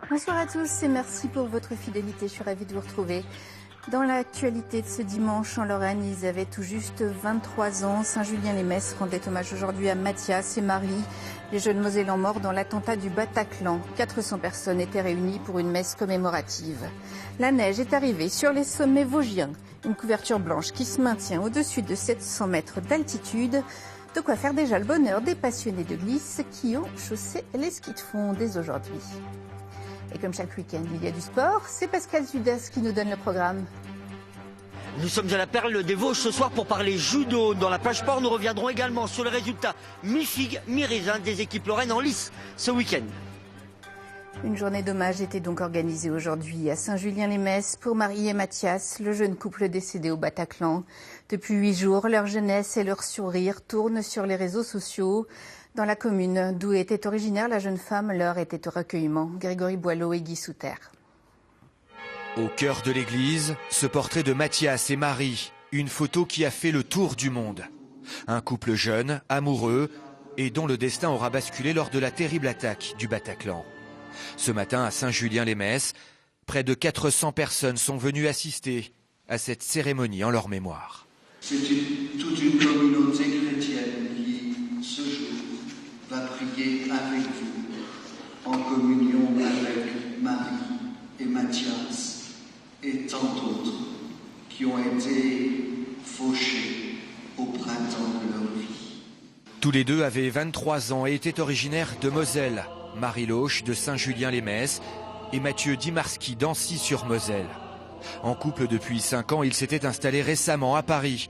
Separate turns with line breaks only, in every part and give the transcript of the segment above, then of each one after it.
Bonsoir à tous et merci pour votre fidélité. Je suis ravie de vous retrouver. Dans l'actualité de ce dimanche en Lorraine, ils avaient tout juste 23 ans. Saint-Julien-les-Metz rendait hommage aujourd'hui à Mathias et Marie, les jeunes Mosellans morts dans l'attentat du Bataclan. 400 personnes étaient réunies pour une messe commémorative. La neige est arrivée sur les sommets vosgiens. Une couverture blanche qui se maintient au-dessus de 700 mètres d'altitude. De quoi faire déjà le bonheur des passionnés de glisse qui ont chaussé les skis de fond dès aujourd'hui. Et comme chaque week-end, il y a du sport. C'est Pascal Zudas qui nous donne le programme.
Nous sommes à la Perle des Vosges ce soir pour parler judo. Dans la page sport, nous reviendrons également sur les résultats mi-figue, mi-raisin des équipes lorraines en lice ce week-end.
Une journée d'hommage était donc organisée aujourd'hui à Saint-Julien-les-Metz pour Marie et Mathias, le jeune couple décédé au Bataclan. Depuis 8 jours, leur jeunesse et leur sourire tournent sur les réseaux sociaux. Dans la commune d'où était originaire la jeune femme, l'heure était au recueillement. Grégory Boileau et Guy Souter.
Au cœur de l'église, ce portrait de Mathias et Marie, une photo qui a fait le tour du monde. Un couple jeune, amoureux, et dont le destin aura basculé lors de la terrible attaque du Bataclan. Ce matin à Saint-Julien-les-Metz, près de 400 personnes sont venues assister à cette cérémonie en leur mémoire.
C'est toute une communauté chrétienne qui, ce jour, va prier avec vous, en communion avec Marie et Mathias et tant d'autres qui ont été fauchés au printemps de leur vie.
Tous les deux avaient 23 ans et étaient originaires de Moselle. Marie Loche de Saint-Julien-les-Metz et Mathieu Dimarski d'Ancy-sur-Moselle. En couple depuis 5 ans, ils s'étaient installés récemment à Paris.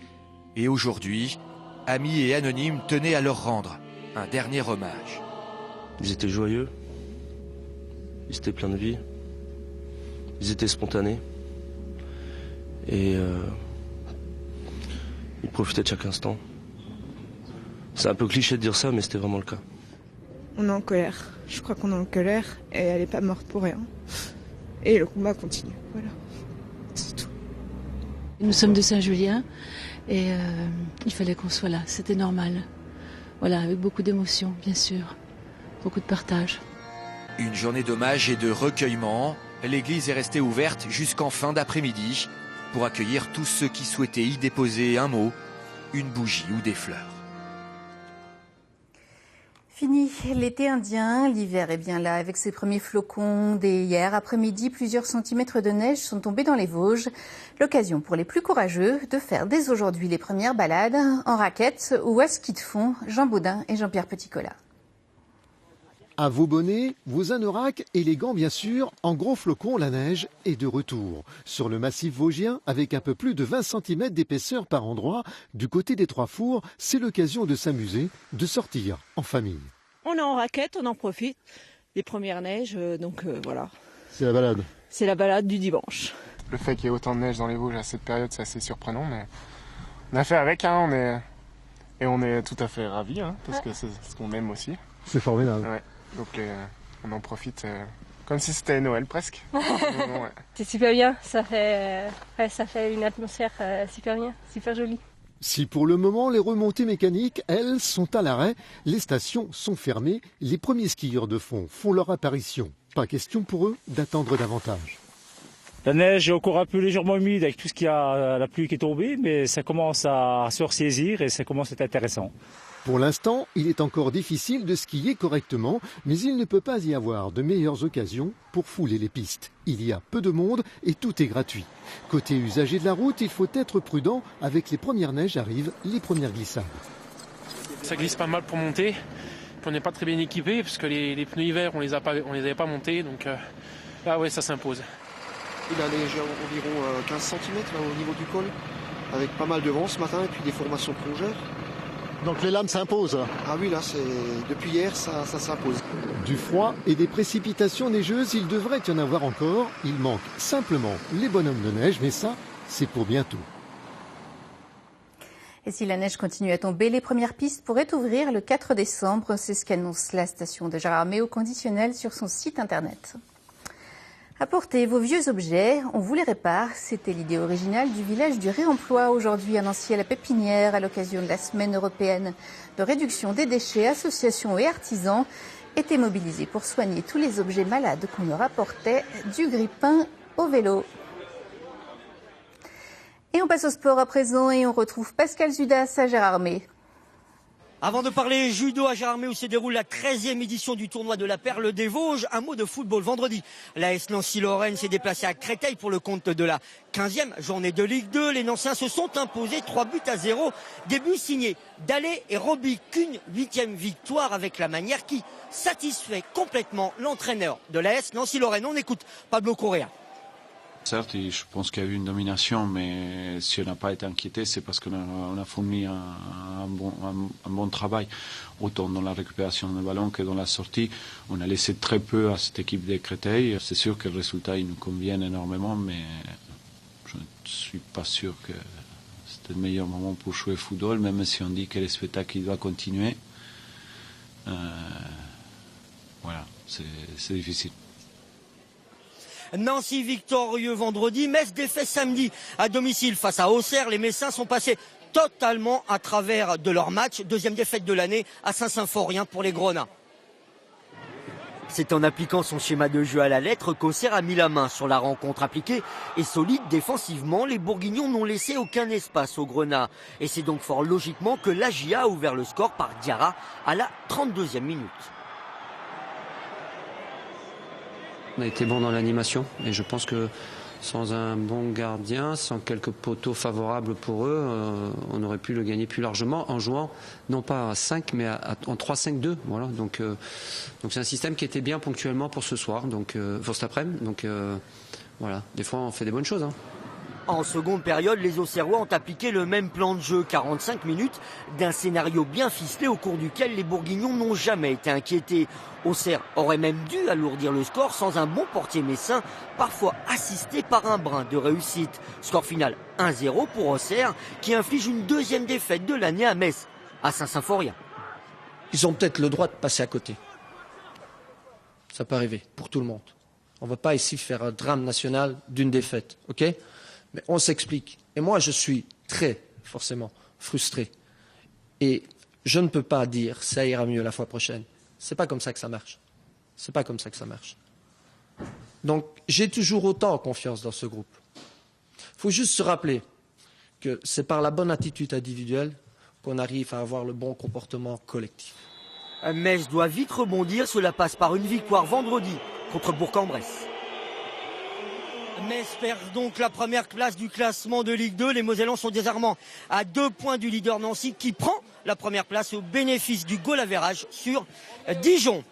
Et aujourd'hui, amis et anonymes tenaient à leur rendre un dernier hommage.
Ils étaient joyeux, ils étaient pleins de vie, ils étaient spontanés et ils profitaient de chaque instant. C'est un peu cliché de dire ça, mais c'était vraiment le cas.
On est en colère, je crois qu'on est en colère et elle n'est pas morte pour rien. Et le combat continue, voilà, c'est tout.
Nous sommes de Saint-Julien et il fallait qu'on soit là, c'était normal. Voilà, avec beaucoup d'émotion, bien sûr, beaucoup de partage.
Une journée d'hommage et de recueillement. L'église est restée ouverte jusqu'en fin d'après-midi pour accueillir tous ceux qui souhaitaient y déposer un mot, une bougie ou des fleurs.
Fini l'été indien, l'hiver est bien là avec ses premiers flocons. Dès hier après-midi, plusieurs centimètres de neige sont tombés dans les Vosges. L'occasion pour les plus courageux de faire dès aujourd'hui les premières balades en raquettes ou à ski de fond. Jean Baudin et Jean-Pierre Petitcola.
À vos bonnets, vos anoraks et les gants bien sûr, en gros flocons, la neige est de retour. Sur le massif vosgien, avec un peu plus de 20 cm d'épaisseur par endroit, du côté des Trois Fours, c'est l'occasion de s'amuser, de sortir en famille.
On est en raquette, on en profite. Les premières neiges, donc voilà.
C'est la balade.
C'est la balade du dimanche.
Le fait qu'il y ait autant de neige dans les Vosges à cette période, c'est assez surprenant, mais on a fait avec, hein, on est tout à fait ravis, hein, parce que c'est ce qu'on aime aussi.
C'est formidable.
Ouais. Donc on en profite comme si c'était Noël presque. Ouais.
C'est super bien, ça fait une atmosphère super bien, super jolie.
Si pour le moment les remontées mécaniques, elles, sont à l'arrêt, les stations sont fermées, les premiers skieurs de fond font leur apparition. Pas question pour eux d'attendre davantage.
La neige est encore un peu légèrement humide avec tout ce qu'il y a, la pluie qui est tombée, mais ça commence à se ressaisir et ça commence à être intéressant.
Pour l'instant, il est encore difficile de skier correctement, mais il ne peut pas y avoir de meilleures occasions pour fouler les pistes. Il y a peu de monde et tout est gratuit. Côté usager de la route, il faut être prudent. Avec les premières neiges arrivent les premières glissades.
Ça glisse pas mal pour monter. Puis on n'est pas très bien équipé parce que les pneus hiver, on les avait pas montés. Donc là, ouais, ça s'impose.
Il a neigé environ 15 cm là, au niveau du col, avec pas mal de vent ce matin et puis des formations de plongeurs.
Donc les lames s'imposent.
Ah oui, là, depuis hier, ça s'impose.
Du froid et des précipitations neigeuses, il devrait y en avoir encore. Il manque simplement les bonhommes de neige, mais ça, c'est pour bientôt.
Et si la neige continue à tomber, les premières pistes pourraient ouvrir le 4 décembre. C'est ce qu'annonce la station de Gérard May au conditionnel sur son site internet. Apportez vos vieux objets, on vous les répare. C'était l'idée originale du village du réemploi aujourd'hui à Nancy à la Pépinière à l'occasion de la semaine européenne de réduction des déchets, associations et artisans. étaient mobilisés pour soigner tous les objets malades qu'on leur apportait, du grippin au vélo. Et on passe au sport à présent et on retrouve Pascal Zudas à Gérardmer.
Avant de parler judo à Gérardmer où se déroule la 13e édition du tournoi de la Perle des Vosges, un mot de football. Vendredi, l'AS Nancy-Lorraine s'est déplacée à Créteil pour le compte de la 15e journée de Ligue 2. Les Nancéens se sont imposés 3-0. Début signé Dallet et Roby, qu'une 8e victoire avec la manière qui satisfait complètement l'entraîneur de l'AS Nancy-Lorraine. On écoute Pablo Correa.
Certes, je pense qu'il y a eu une domination, mais si on n'a pas été inquiété, c'est parce qu'on a fourni un bon travail, autant dans la récupération du ballon que dans la sortie. On a laissé très peu à cette équipe de Créteil. C'est sûr que le résultat il nous convient énormément, mais je ne suis pas sûr que c'était le meilleur moment pour jouer au football, même si on dit que le spectacle il doit continuer. Voilà, c'est difficile.
Nancy victorieux vendredi, Metz défait samedi à domicile face à Auxerre. Les Messins sont passés totalement à travers de leur match. Deuxième défaite de l'année à Saint-Symphorien pour les Grenats. C'est en appliquant son schéma de jeu à la lettre qu'Auxerre a mis la main sur la rencontre appliquée et solide défensivement. Les Bourguignons n'ont laissé aucun espace aux Grenats. Et c'est donc fort logiquement que l'AGIA a ouvert le score par Diarra à la 32e minute.
On a été bon dans l'animation et je pense que sans un bon gardien, sans quelques poteaux favorables pour eux, on aurait pu le gagner plus largement en jouant non pas à 5 mais en 3-5-2. Voilà. Donc c'est un système qui était bien ponctuellement pour ce soir, pour cet après-midi. Donc voilà, des fois on fait des bonnes choses. Hein.
En seconde période, les Auxerrois ont appliqué le même plan de jeu, 45 minutes, d'un scénario bien ficelé au cours duquel les Bourguignons n'ont jamais été inquiétés. Auxerre aurait même dû alourdir le score sans un bon portier messin, parfois assisté par un brin de réussite. Score final 1-0 pour Auxerre, qui inflige une deuxième défaite de l'année à Metz, à Saint-Symphorien.
Ils ont peut-être le droit de passer à côté. Ça peut arriver pour tout le monde. On ne va pas ici faire un drame national d'une défaite, ok ? Mais on s'explique. Et moi, je suis très, forcément, frustré. Et je ne peux pas dire ça ira mieux la fois prochaine. C'est pas comme ça que ça marche. C'est pas comme ça que ça marche. Donc, j'ai toujours autant confiance dans ce groupe. Il faut juste se rappeler que c'est par la bonne attitude individuelle qu'on arrive à avoir le bon comportement collectif.
Metz doit vite rebondir. Cela passe par une victoire vendredi contre Bourg-en-Bresse. Metz perd donc la première place du classement de Ligue 2. Les Mosellans sont désormais à 2 points du leader Nancy qui prend la première place au bénéfice du goal average sur Dijon.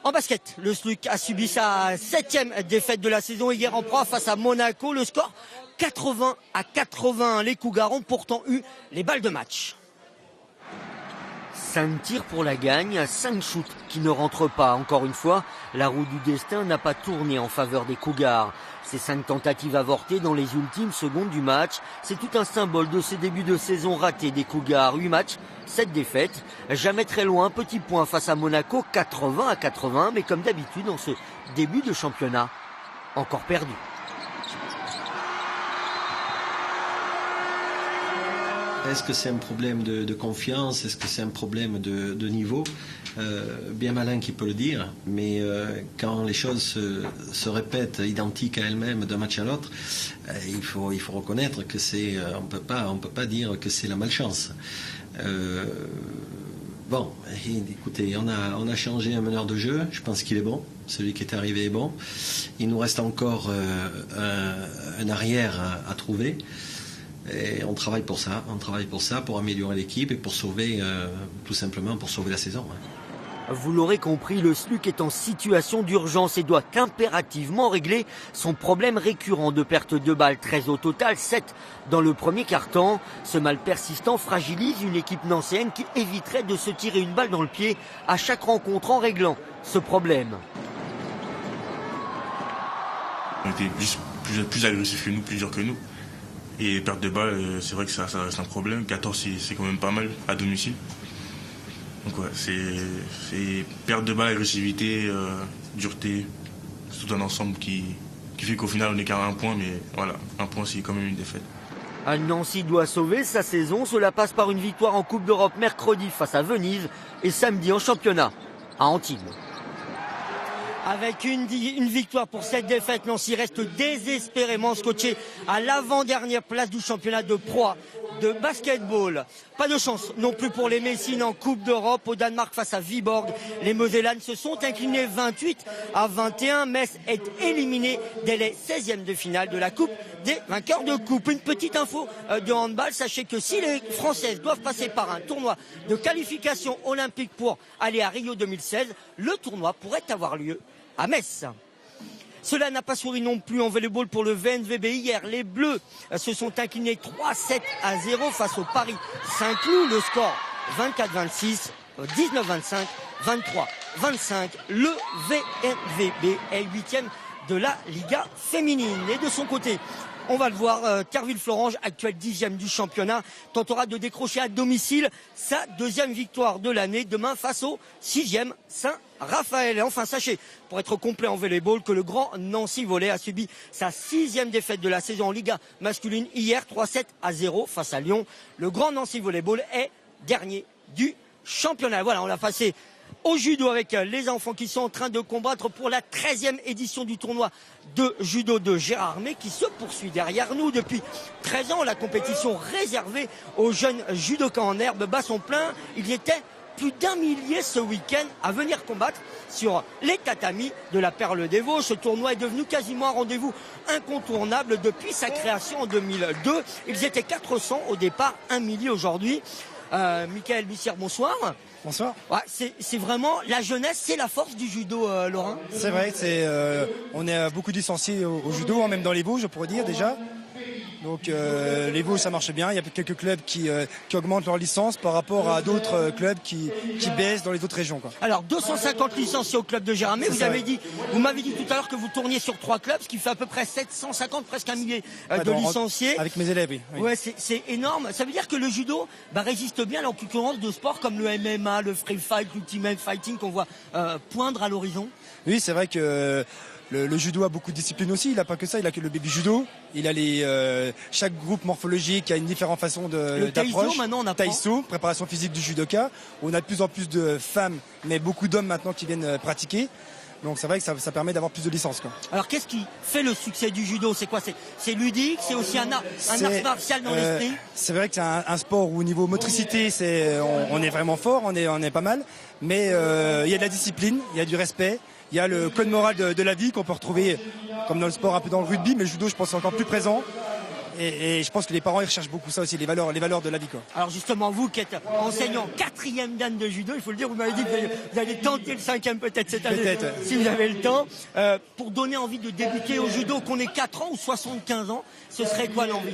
En basket, le SLUC a subi sa 7e défaite de la saison hier en proie face à Monaco. Le score 80-81. Les Cougars ont pourtant eu les balles de match. 5 tirs pour la gagne, 5 shoots qui ne rentrent pas. Encore une fois, la roue du destin n'a pas tourné en faveur des Cougars. Ces 5 tentatives avortées dans les ultimes secondes du match, c'est tout un symbole de ces débuts de saison ratés des Cougars. 8 matchs, 7 défaites, jamais très loin, petit point face à Monaco, 80-81, mais comme d'habitude dans ce début de championnat, encore perdu.
Est-ce que c'est un problème de confiance? Est-ce que c'est un problème de niveau? Bien malin qui peut le dire, mais quand les choses se répètent identiques à elles-mêmes d'un match à l'autre, il faut reconnaître que c'est, on peut pas dire que c'est la malchance. Bon, écoutez, on a changé un meneur de jeu. Je pense qu'il est bon. Celui qui est arrivé est bon. Il nous reste encore un arrière à trouver. Et on travaille pour ça. Pour améliorer l'équipe et pour sauver, tout simplement, pour sauver la saison.
Vous l'aurez compris, le SLUC est en situation d'urgence et doit impérativement régler son problème récurrent de perte de balles. 13 au total, 7 dans le premier quart-temps. Ce mal persistant fragilise une équipe nancéenne qui éviterait de se tirer une balle dans le pied à chaque rencontre en réglant ce problème.
On était plus agressifs que nous, plus durs que nous. Et perte de balles, c'est vrai que ça reste un problème. 14, c'est quand même pas mal à domicile. Donc ouais, c'est perte de balles, agressivité, dureté. C'est tout un ensemble qui fait qu'au final on n'est qu'à 1 point, mais voilà, 1 point c'est quand même une défaite.
Nancy doit sauver sa saison. Cela passe par une victoire en Coupe d'Europe mercredi face à Venise et samedi en championnat à Antibes. Avec une victoire pour cette défaite, Nancy reste désespérément scotché à l'avant-dernière place du championnat de Pro A de basketball. Pas de chance non plus pour les Messines en Coupe d'Europe au Danemark face à Viborg. Les Mosellanes se sont inclinés 28-21. Metz est éliminé dès les 16e de finale de la Coupe des vainqueurs de Coupe. Une petite info de handball. Sachez que si les Françaises doivent passer par un tournoi de qualification olympique pour aller à Rio 2016, le tournoi pourrait avoir lieu à Metz. Cela n'a pas souri non plus en volleyball pour le VNVB hier. Les Bleus se sont inclinés 3-7-0 face au Paris Saint-Cloud. Le score 24-26, 19-25, 23-25. Le VNVB est 8e de la Liga féminine. Et de son côté, on va le voir, Terville-Florange, actuel 10e du championnat, tentera de décrocher à domicile sa 2e victoire de l'année demain face au 6e Saint-Raphaël. Et enfin, sachez, pour être complet en volleyball, que le grand Nancy Volley a subi sa 6e défaite de la saison en Liga masculine hier, 3-7-0 face à Lyon. Le grand Nancy Volleyball est dernier du championnat. Voilà, on l'a passé au judo avec les enfants qui sont en train de combattre pour la 13e édition du tournoi de judo de Gérardmer qui se poursuit derrière nous depuis 13 ans. La compétition réservée aux jeunes judokas en herbe bat son plein. Il y était plus d'1 millier ce week-end à venir combattre sur les tatamis de la Perle des Vosges. Ce tournoi est devenu quasiment un rendez-vous incontournable depuis sa création en 2002. Ils étaient 400 au départ, 1 millier aujourd'hui. Michael Bussière, bonsoir.
Bonsoir.
Ouais, c'est vraiment la jeunesse, c'est la force du judo, Laurent.
C'est vrai, on est beaucoup licenciés au judo, même dans les Vosges, je pourrais dire déjà. Donc les Vosges, ça marche bien. Il y a quelques clubs qui augmentent leur licence par rapport à d'autres clubs qui baissent dans les autres régions, quoi.
Alors 250 licenciés au club de Gérardmer. Vous m'avez dit tout à l'heure que vous tourniez sur 3 clubs, ce qui fait à peu près 750, presque 1 millier de licenciés.
Avec mes élèves, oui.
Ouais, c'est énorme. Ça veut dire que le judo résiste bien à la concurrence de sports comme le MMA, le free fight, l'ultimate fighting qu'on voit poindre à l'horizon.
Oui, c'est vrai que le judo a beaucoup de disciplines aussi. Il n'a pas que ça. Il a que le baby judo. Il a chaque groupe morphologique a une différente façon d'approche.
Taïso, maintenant, on apprend.
Taïso, préparation physique du judoka. On a de plus en plus de femmes, mais beaucoup d'hommes maintenant qui viennent pratiquer. Donc c'est vrai que ça permet d'avoir plus de licences, quoi.
Alors qu'est-ce qui fait le succès du judo? C'est quoi? C'est ludique, c'est aussi un art martial dans l'esprit.
C'est vrai que c'est un sport où au niveau motricité, on est vraiment fort, on est pas mal. Mais il y a de la discipline, il y a du respect. Il y a le code moral de la vie qu'on peut retrouver comme dans le sport, un peu dans le rugby, mais le judo, je pense, est encore plus présent. Et je pense que les parents, ils recherchent beaucoup ça aussi, les valeurs de la vie, quoi.
Alors justement, vous qui êtes enseignant 4e dan de judo, il faut le dire, vous m'avez dit que vous allez tenter le 5e peut-être cette année, si vous avez le temps. Pour donner envie de débuter au judo, qu'on ait 4 ans ou 75 ans, ce serait quoi l'envie?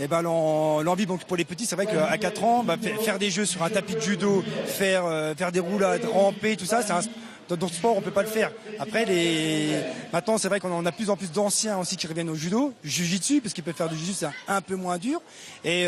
Eh ben, l'envie, donc, pour les petits, c'est vrai qu'à 4 ans, faire des jeux sur un tapis de judo, faire des roulades, ramper, tout ça, dans ce sport, on peut pas le faire. Après, maintenant, c'est vrai qu'on a de plus en plus d'anciens aussi qui reviennent au judo, jiu-jitsu, parce qu'ils peuvent faire du jiu-jitsu, c'est un peu moins dur. Et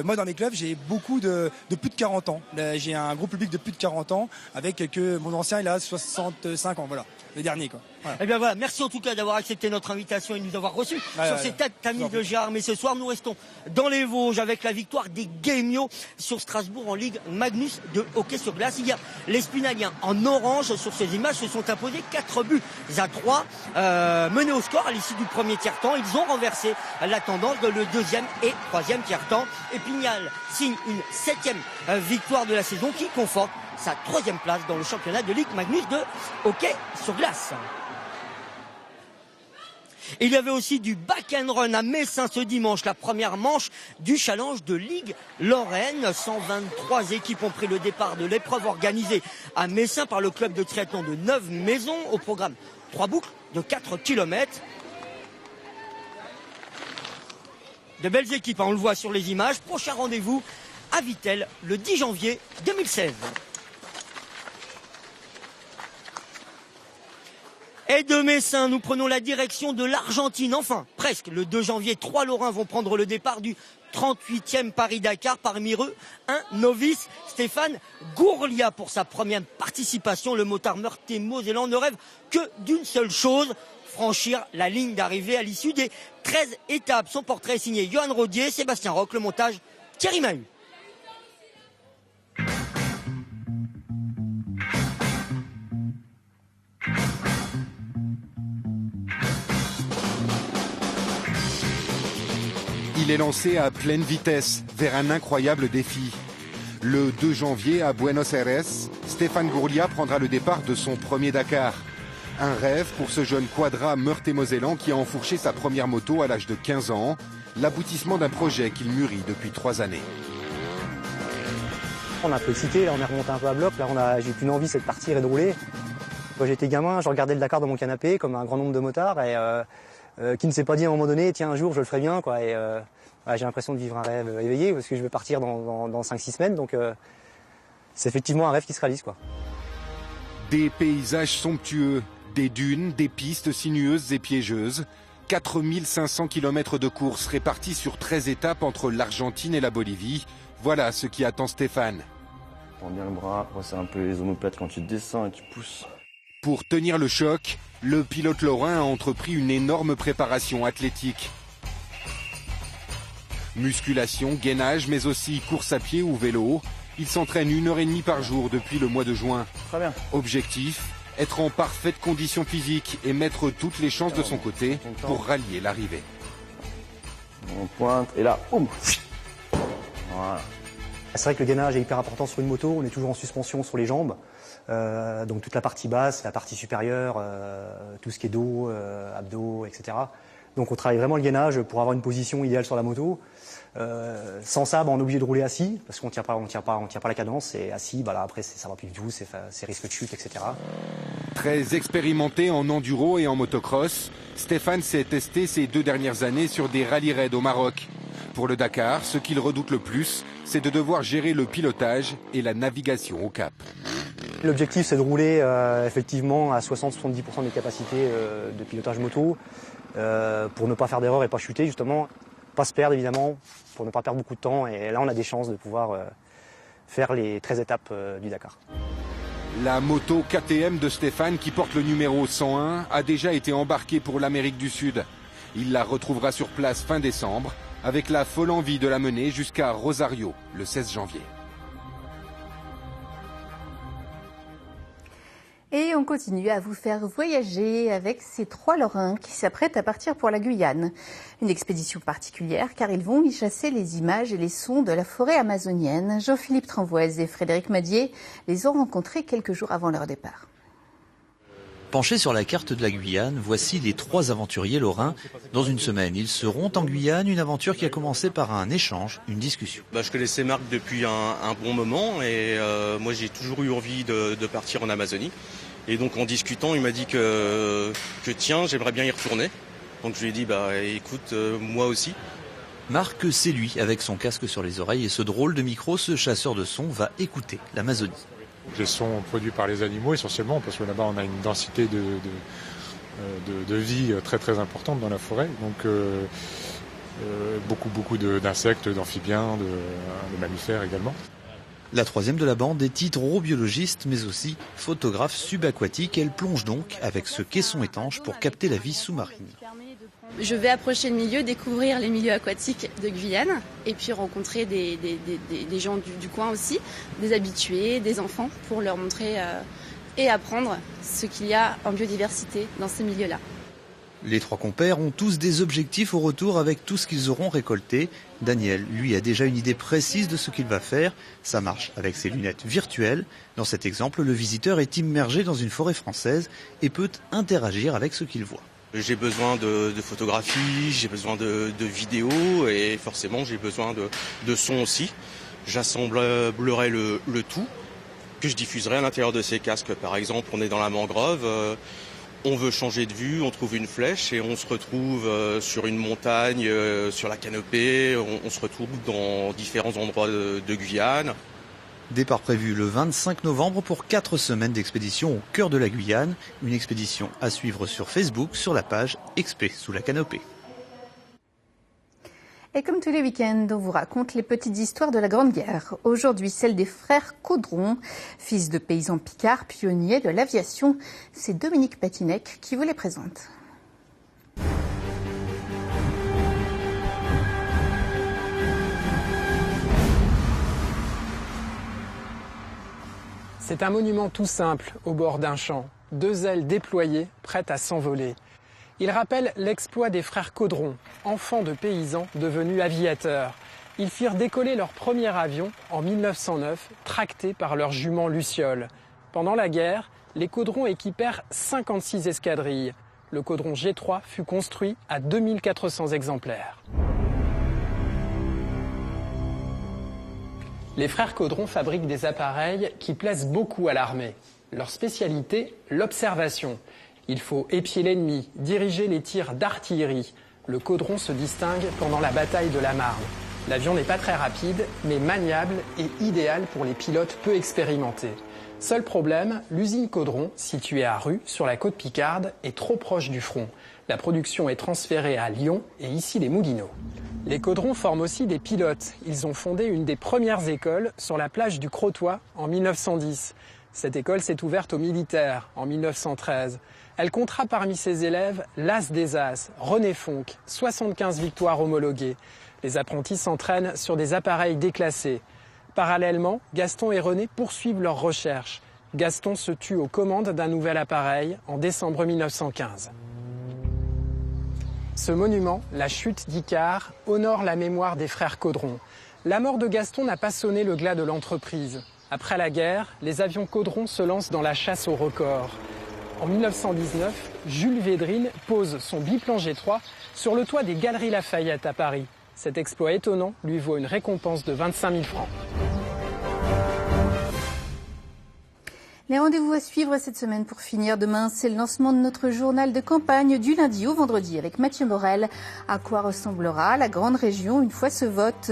moi, dans mes clubs, j'ai beaucoup de plus de 40 ans. J'ai un gros public de plus de 40 ans, avec mon ancien, il a 65 ans, voilà, le dernier, quoi. Voilà.
Eh bien voilà, merci en tout cas d'avoir accepté notre invitation et de nous avoir reçus sur ces tatamis de Gérardmer. Ce soir, nous restons dans les Vosges avec la victoire des Guémiots sur Strasbourg en Ligue Magnus de hockey sur glace. Hier, les Spinaliens en orange sur ces images se sont imposés 4-3, menés au score à l'issue du premier tiers-temps. Ils ont renversé la tendance de le 2e et 3e tiers-temps. Épinal signe une 7e victoire de la saison qui conforte sa 3e place dans le championnat de Ligue Magnus de hockey sur glace. Et il y avait aussi du back and run à Messin ce dimanche, la première manche du challenge de Ligue Lorraine. 123 équipes ont pris le départ de l'épreuve organisée à Messin par le club de triathlon de 9 maisons. Au programme 3 boucles de 4 km. De belles équipes, on le voit sur les images. Prochain rendez-vous à Vittel le 10 janvier 2016. Et de Messin, nous prenons la direction de l'Argentine. Enfin, presque. Le 2 janvier, 3 Lorrains vont prendre le départ du 38e Paris-Dakar. Parmi eux, un novice, Stéphane Gourlia. Pour sa première participation, le motard meurthe mosellan ne rêve que d'une seule chose, franchir la ligne d'arrivée à l'issue des 13 étapes. Son portrait est signé Johan Rodier, Sébastien Roch, le montage Thierry Mahut.
Il est lancé à pleine vitesse vers un incroyable défi. Le 2 janvier à Buenos Aires, Stéphane Gourlia prendra le départ de son premier Dakar. Un rêve pour ce jeune quadra meurthe-et-mosellan qui a enfourché sa première moto à l'âge de 15 ans, l'aboutissement d'un projet qu'il mûrit depuis 3 années.
On a un peu excité, là on est remonté un peu à bloc, là j'ai qu'une envie, c'est de partir et de rouler. Quand j'étais gamin, je regardais le Dakar dans mon canapé, comme un grand nombre de motards, et qui ne s'est pas dit à un moment donné, tiens un jour je le ferai bien, quoi. Et j'ai l'impression de vivre un rêve éveillé, parce que je vais partir dans 5-6 semaines, donc c'est effectivement un rêve qui se réalise, quoi.
Des paysages somptueux, des dunes, des pistes sinueuses et piégeuses, 4500 km de course répartis sur 13 étapes entre l'Argentine et la Bolivie. Voilà ce qui attend Stéphane.
Prends bien le bras, resserre un peu les omoplates quand tu descends et tu pousses.
Pour tenir le choc, le pilote lorrain a entrepris une énorme préparation athlétique. Musculation, gainage, mais aussi course à pied ou vélo. Il s'entraîne 1h30 par jour depuis le mois de juin.
Très bien.
Objectif, être en parfaite condition physique et mettre toutes les chances de son côté pour rallier l'arrivée.
On pointe et là, boum. Voilà.
C'est vrai que le gainage est hyper important sur une moto, on est toujours en suspension sur les jambes. Donc toute la partie basse, la partie supérieure, tout ce qui est dos, abdos, etc. Donc on travaille vraiment le gainage pour avoir une position idéale sur la moto. Sans ça, on est obligé de rouler assis parce qu'on tient pas la cadence. Et assis, là, après ça va plus du tout, c'est risque de chute, etc.
Très expérimenté en enduro et en motocross, Stéphane s'est testé ces 2 dernières années sur des rallye-raids au Maroc. Pour le Dakar, ce qu'il redoute le plus, c'est de devoir gérer le pilotage et la navigation au cap.
L'objectif, c'est de rouler effectivement à 60-70% des capacités de pilotage moto pour ne pas faire d'erreur et pas chuter, justement. Pas se perdre, évidemment, pour ne pas perdre beaucoup de temps. Et là, on a des chances de pouvoir faire les 13 étapes du Dakar.
La moto KTM de Stéphane, qui porte le numéro 101, a déjà été embarquée pour l'Amérique du Sud. Il la retrouvera sur place fin décembre, avec la folle envie de la mener jusqu'à Rosario, le 16 janvier.
Et on continue à vous faire voyager avec ces 3 Lorrains qui s'apprêtent à partir pour la Guyane. Une expédition particulière car ils vont y chasser les images et les sons de la forêt amazonienne. Jean-Philippe Tranvoise et Frédéric Madier les ont rencontrés quelques jours avant leur départ.
Penchés sur la carte de la Guyane, voici les 3 aventuriers lorrains. Dans une semaine, ils seront en Guyane, une aventure qui a commencé par un échange, une discussion.
Je connaissais Marc depuis un bon moment et moi j'ai toujours eu envie de partir en Amazonie. Et donc en discutant, il m'a dit que tiens, j'aimerais bien y retourner. Donc je lui ai dit, écoute, moi aussi.
Marc, c'est lui, avec son casque sur les oreilles et ce drôle de micro, ce chasseur de sons va écouter l'Amazonie.
Les sons produits par les animaux essentiellement, parce que là-bas on a une densité de vie très très importante dans la forêt. Donc beaucoup d'insectes, d'amphibiens, de mammifères également.
La 3e de la bande est hydrobiologiste mais aussi photographe subaquatique. Elle plonge donc avec ce caisson étanche pour capter la vie sous-marine.
Je vais approcher le milieu, découvrir les milieux aquatiques de Guyane et puis rencontrer des gens du coin aussi, des habitués, des enfants pour leur montrer et apprendre ce qu'il y a en biodiversité dans ces milieux-là.
Les 3 compères ont tous des objectifs au retour avec tout ce qu'ils auront récolté. Daniel, lui, a déjà une idée précise de ce qu'il va faire. Ça marche avec ses lunettes virtuelles. Dans cet exemple, le visiteur est immergé dans une forêt française et peut interagir avec ce qu'il voit.
J'ai besoin de photographies, j'ai besoin de vidéos et forcément j'ai besoin de sons aussi. J'assemblerai le tout que je diffuserai à l'intérieur de ces casques. Par exemple, on est dans la mangrove. On veut changer de vue, on trouve une flèche et on se retrouve sur une montagne, sur la canopée, on se retrouve dans différents endroits de Guyane.
Départ prévu le 25 novembre pour 4 semaines d'expédition au cœur de la Guyane. Une expédition à suivre sur Facebook sur la page Expé sous la canopée.
Et comme tous les week-ends, on vous raconte les petites histoires de la Grande Guerre. Aujourd'hui, celle des frères Caudron, fils de paysans picards, pionniers de l'aviation. C'est Dominique Patinec qui vous les présente.
C'est un monument tout simple, au bord d'un champ. 2 ailes déployées, prêtes à s'envoler.
Il rappelle l'exploit des frères Caudron, enfants de paysans devenus aviateurs. Ils firent décoller leur premier avion en 1909, tractés par leur jument Luciole. Pendant la guerre, les Caudron équipèrent 56 escadrilles. Le Caudron G3 fut construit à 2400 exemplaires. Les frères Caudron fabriquent des appareils qui plaisent beaucoup à l'armée. Leur spécialité, l'observation. Il faut épier l'ennemi, diriger les tirs d'artillerie. Le Caudron se distingue pendant la bataille de la Marne. L'avion n'est pas très rapide, mais maniable et idéal pour les pilotes peu expérimentés. Seul problème, l'usine Caudron, située à Rue, sur la côte picarde, est trop proche du front. La production est transférée à Lyon et ici les Moulineaux. Les Caudron forment aussi des pilotes. Ils ont fondé une des premières écoles sur la plage du Crotoy en 1910. Cette école s'est ouverte aux militaires en 1913. Elle comptera parmi ses élèves l'as des as, René Fonck, 75 victoires homologuées. Les apprentis s'entraînent sur des appareils déclassés. Parallèlement, Gaston et René poursuivent leurs recherches. Gaston se tue aux commandes d'un nouvel appareil en décembre 1915. Ce monument, la chute d'Icare, honore la mémoire des frères Caudron. La mort de Gaston n'a pas sonné le glas de l'entreprise. Après la guerre, les avions Caudron se lancent dans la chasse au record. En 1919, Jules Védrine pose son biplan G3 sur le toit des Galeries Lafayette à Paris. Cet exploit étonnant lui vaut une récompense de 25 000 francs.
Les rendez-vous à suivre cette semaine pour finir. Demain, c'est le lancement de notre journal de campagne du lundi au vendredi avec Mathieu Morel. À quoi ressemblera la grande région une fois ce vote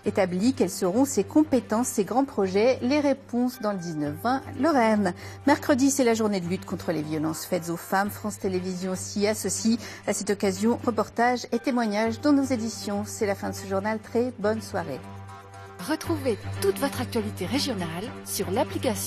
établi? Quelles seront ses compétences, ses grands projets? Les réponses dans le 19-20 Lorraine. Mercredi, c'est la journée de lutte contre les violences faites aux femmes. France Télévisions s'y associe. À cette occasion, reportages et témoignages dans nos éditions. C'est la fin de ce journal. Très bonne soirée.
Retrouvez toute votre actualité régionale sur l'application